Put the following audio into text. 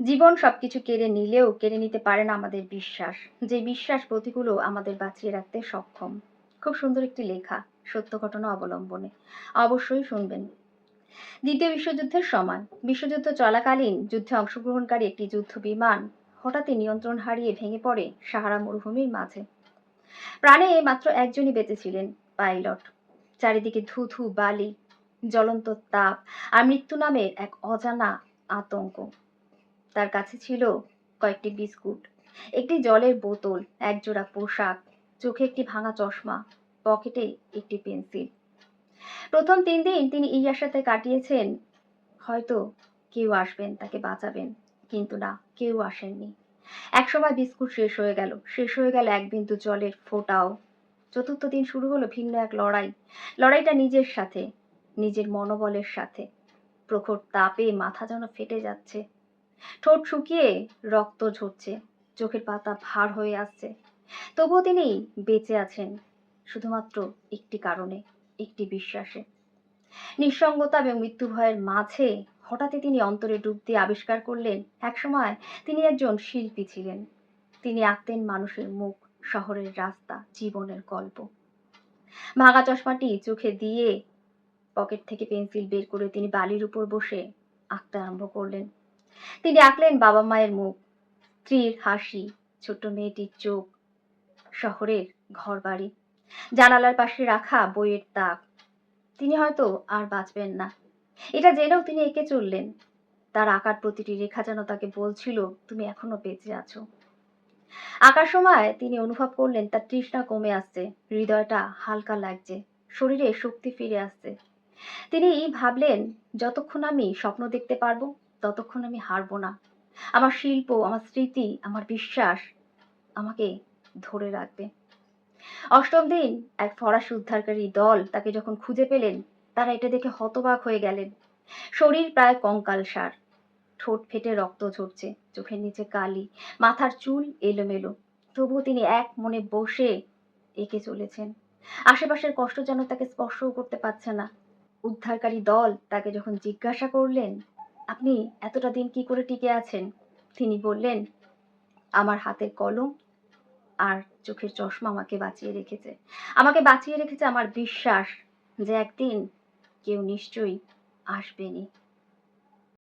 জীবন সবকিছু কেড়ে নিলেও কেড়ে নিতে পারে না আমাদের বিশ্বাস, যে বিশ্বাস প্রতিকূলও আমাদের বাঁচিয়ে রাখতে সক্ষম। খুব সুন্দর একটি লেখা, সত্য ঘটনা অবলম্বনে। অবশ্যই শুনবেন। দ্বিতীয় বিশ্বযুদ্ধের সময়, বিশ্বযুদ্ধ চলাকালীন যুদ্ধে অংশগ্রহণকারী একটি যুদ্ধ বিমান হঠাৎই নিয়ন্ত্রণ হারিয়ে ভেঙে পড়ে সাহারা মরুভূমির মাঝে। প্রাণে মাত্র একজনই বেঁচে ছিলেন, পাইলট। চারিদিকে ধু ধু বালি, জ্বলন্ত তাপ আর মৃত্যু নামের এক অজানা আতঙ্ক। তার কাছে ছিল কয়েকটি বিস্কুট, একটি জলের বোতল, একজোড়া পোশাক, চোখে একটি ভাঙা চশমা, পকেটে একটি পেন্সিল। প্রথম 3 দিন তিনি এই আশাতে কাটিয়েছেন, হয়তো কেউ আসবেন তাকে বাঁচাবেন। কিন্তু না, কেউ আসেননি। একসময় বিস্কুট শেষ হয়ে গেল এক বিন্দু জলের ফোঁটাও। চতুর্থ দিন শুরু হলো ভিন্ন এক লড়াই। লড়াইটা নিজের সাথে, নিজের মনোবলের সাথে। প্রখর তাপে মাথা যেন ফেটে যাচ্ছে, ঠোঁট শুকিয়ে রক্ত ঝরছে, চোখের পাতা ভার হয়ে আসছে। তবুও তিনি বেঁচে আছেন শুধুমাত্র একটি কারণে, একটি বিশ্বাসে। নিঃসঙ্গতা এবং মৃত্যু ভয়ের মাঝে হঠাৎই তিনি অন্তরে ডুব দিয়ে আবিষ্কার করলেন, একসময় তিনি একজন শিল্পী ছিলেন। তিনি আঁকতেন মানুষের মুখ, শহরের রাস্তা, জীবনের গল্প। ভাঙা চশমাটি চোখে দিয়ে পকেট থেকে পেন্সিল বের করে তিনি বালির উপর বসে আঁকতে আরম্ভ করলেন। তিনি আঁকলেন বাবা মায়ের মুখ, স্ত্রীর হাসি, ছোট্ট মেয়েটির চোখ, শহরের ঘরবাড়ি, জানালার পাশে রাখা বইয়ের তাক। তিনি হয়তো আর বাঁচবেন না, এটা জেনেও তিনি এঁকে চললেন। তার আঁকার প্রতিটি রেখা যেন তাকে বলছিল, তুমি এখনো বেঁচে আছো। আঁকার সময় তিনি অনুভব করলেন তার তৃষ্ণা কমে আসছে, হৃদয়টা হালকা লাগছে, শরীরে শক্তি ফিরে আসছে। তিনি ভাবলেন, যতক্ষণ আমি স্বপ্ন দেখতে পারবো ততক্ষণ আমি হারবো না। আমার শিল্প, আমার স্মৃতি, আমার বিশ্বাস আমাকে ধরে রাখবে। অষ্টম দিন এক ফরাসি উদ্ধারকারী দল তাকে যখন খুঁজে পেলেন, তারা এটা দেখে হতবাক হয়ে গেলেন। শরীর প্রায় কঙ্কালসার, ঠোঁট ফেটে রক্ত ঝরছে, চোখের নিচে কালি, মাথার চুল এলোমেলো। তবুও তিনি এক মনে বসে এঁকে চলেছেন। আশেপাশের কষ্ট যেন তাকে স্পর্শও করতে পারছে না। উদ্ধারকারী দল তাকে যখন জিজ্ঞাসা করলেন, আপনি এতটা দিন কি করে টিকে আছেন, তিনি বললেন, আমার হাতের কলম আর চোখের চশমা আমাকে বাঁচিয়ে রেখেছে। আমাকে বাঁচিয়ে রেখেছে আমার বিশ্বাস যে একদিন কেউ নিশ্চয়ই আসবেনই।